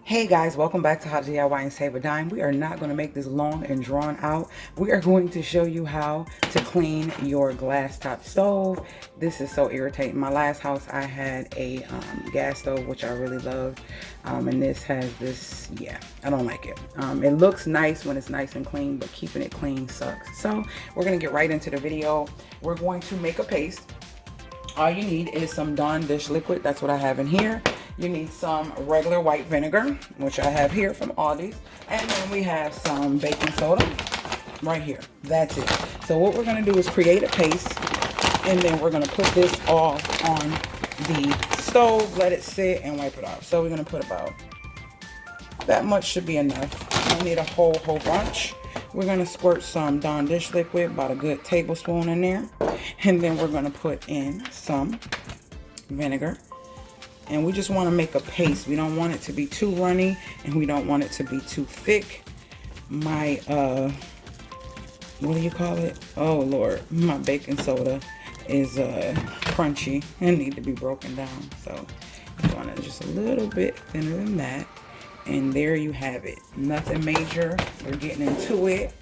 Hey guys, welcome back to How to DIY and Save a Dime. We are not going to make this long and drawn out. We are going to show you how to clean your glass top stove. This is so irritating. My last house, I had a gas stove, which I really loved. And this has this, yeah, I don't like it. It looks nice when it's nice and clean, but keeping it clean sucks. So we're going to get right into the video. We're going to make a paste. All you need is some Dawn dish liquid. That's what I have in here. You need some regular white vinegar, which I have here from Aldi's. And then we have some baking soda right here. That's it. So what we're going to do is create a paste. And then we're going to put this all on the stove, let it sit, and wipe it off. So we're going to put about, that much should be enough. You don't need a whole bunch. We're going to squirt some Dawn dish liquid, about a good tablespoon in there. And then we're going to put in some vinegar. And we just want to make a paste. We don't want it to be too runny, and we don't want it to be too thick. My, what do you call it? Oh, Lord. My baking soda is crunchy and need to be broken down. So you want it just a little bit thinner than that. And there you have it. Nothing major. We're getting into it.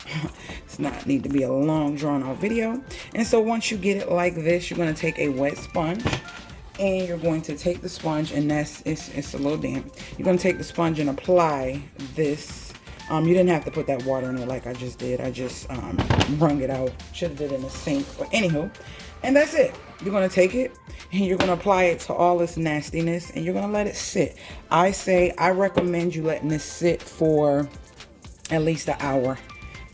It's not need to be a long drawn out video. And so once you get it like this, you're going to take a wet sponge. And you're going to take the sponge, and it's a little damp. You're going to take the sponge and apply this. You didn't have to put that water in it like I just did. I just wrung it out. Should have did it in the sink. But anywho, and that's it. You're going to take it and you're going to apply it to all this nastiness, and you're going to let it sit. I recommend you letting this sit for at least an hour.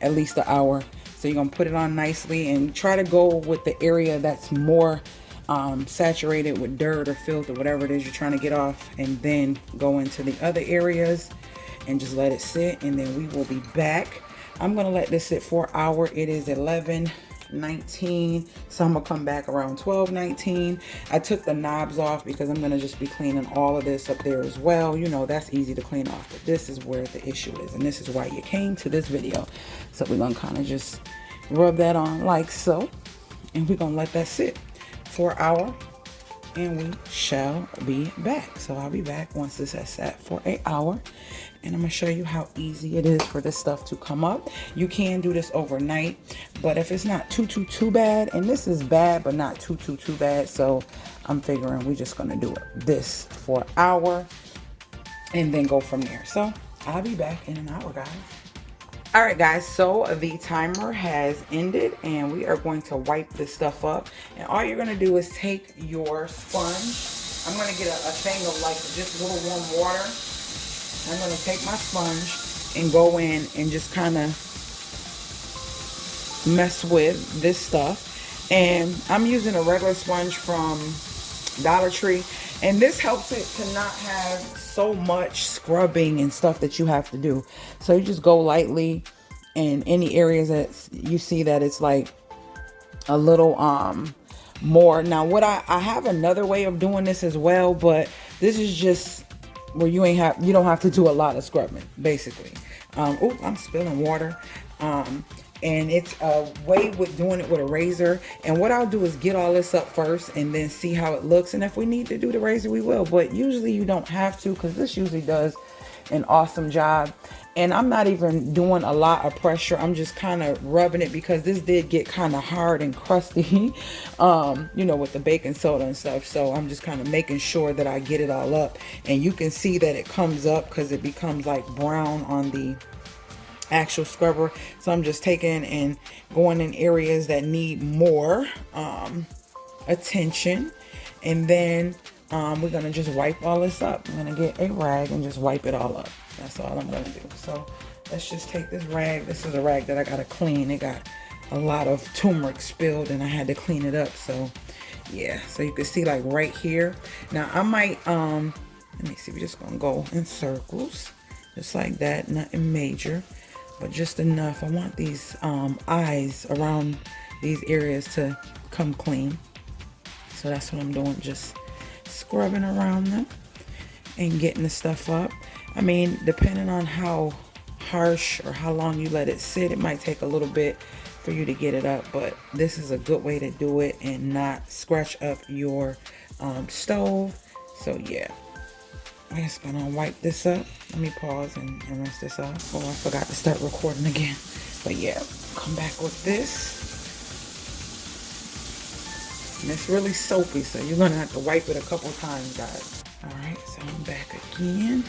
At least an hour. So you're going to put it on nicely and try to go with the area that's more saturated with dirt or filth or whatever it is you're trying to get off, and then go into the other areas and just let it sit. And then we will be back. I'm gonna let this sit for an hour. It is 11:19, so I'm gonna come back around 12:19. I took the knobs off because I'm gonna just be cleaning all of this up there as well. You know, that's easy to clean off, but this is where the issue is, and this is why you came to this video. So we're gonna kind of just rub that on like so, and we're gonna let that sit for an hour, and we shall be back. So I'll be back once this has sat for an hour, and I'm gonna show you how easy it is for this stuff to come up. You can do this overnight, but if it's not too bad, and this is bad but not too bad, so I'm figuring we're just gonna do this for an hour and then go from there. So I'll be back in an hour, guys. All right, guys, so the timer has ended, and we are going to wipe this stuff up. And all you're going to do is take your sponge. I'm going to get a thing of like just a little warm water. I'm going to take my sponge and go in and just kind of mess with this stuff. And I'm using a regular sponge from Dollar Tree, and this helps it to not have so much scrubbing and stuff that you have to do. So you just go lightly in any areas that you see that it's like a little more. Now what I have another way of doing this as well, but this is just where you don't have to do a lot of scrubbing basically. Oh, I'm spilling water. And it's a way with doing it with a razor. And what I'll do is get all this up first and then see how it looks. And if we need to do the razor, we will. But usually you don't have to, because this usually does an awesome job. And I'm not even doing a lot of pressure. I'm just kind of rubbing it because this did get kind of hard and crusty, you know, with the baking soda and stuff. So I'm just kind of making sure that I get it all up. And you can see that it comes up because it becomes like brown on the actual scrubber. So I'm just taking and going in areas that need more attention, and then we're gonna just wipe all this up. I'm gonna get a rag and just wipe it all up. That's all I'm gonna do. So let's just take this rag. This is a rag that I gotta clean. It got a lot of turmeric spilled and I had to clean it up. So yeah, so you can see like right here. Now I might let me see, we're just gonna go in circles just like that, nothing major, but just enough. I want these eyes around these areas to come clean. So that's what I'm doing, just scrubbing around them and getting the stuff up. I mean, depending on how harsh or how long you let it sit, it might take a little bit for you to get it up, but this is a good way to do it and not scratch up your stove. So yeah, I'm just gonna wipe this up. Let me pause and rinse this off. Oh, I forgot to start recording again. But yeah, come back with this. And it's really soapy, so you're gonna have to wipe it a couple times, guys. All right, so I'm back again.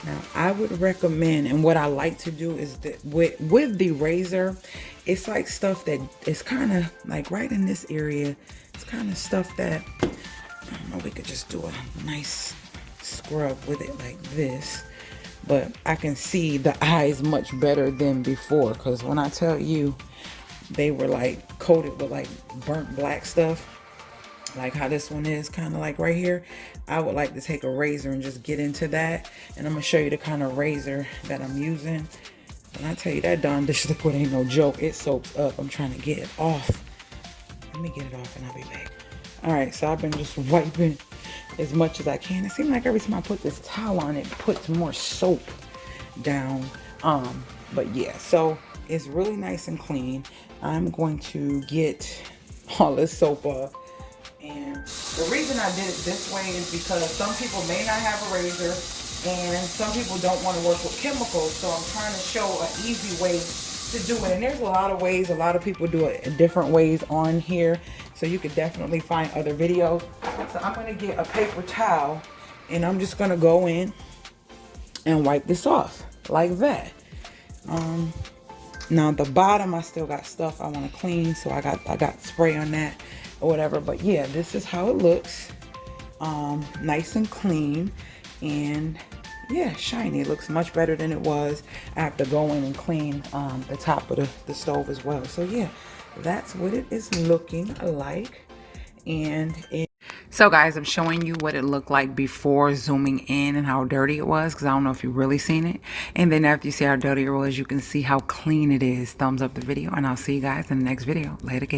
Now, I would recommend, and what I like to do is that with the razor, it's like stuff that is kind of like right in this area. It's kind of stuff that, I don't know, we could just do a nice scrub with it like this. But I can see the eyes much better than before, because when I tell you, they were like coated with like burnt black stuff, like how this one is kind of like right here. I would like to take a razor and just get into that, and I'm gonna show you the kind of razor that I'm using. And I tell you, that Dawn dish liquid ain't no joke. It soaks up. I'm trying to get it off. Let me get it off and I'll be back. All right, so I've been just wiping as much as I can. It seems like every time I put this towel on, it puts more soap down. But yeah, so it's really nice and clean. I'm going to get all this soap off. And the reason I did it this way is because some people may not have a razor, and some people don't want to work with chemicals. So I'm trying to show an easy way to do it. And there's a lot of ways. A lot of people do it in different ways on here. So you could definitely find other videos. So I'm going to get a paper towel, and I'm just going to go in and wipe this off like that. Now at the bottom, I still got stuff I want to clean, so I got spray on that or whatever. But yeah, this is how it looks. Nice and clean, and yeah, shiny. It looks much better than it was. I have to go in and clean the top of the stove as well. So yeah, that's what it is looking like. And so guys, I'm showing you what it looked like before zooming in and how dirty it was, because I don't know if you've really seen it. And then after you see how dirty it was, you can see how clean it is. Thumbs up the video, and I'll see you guys in the next video. Later, guys.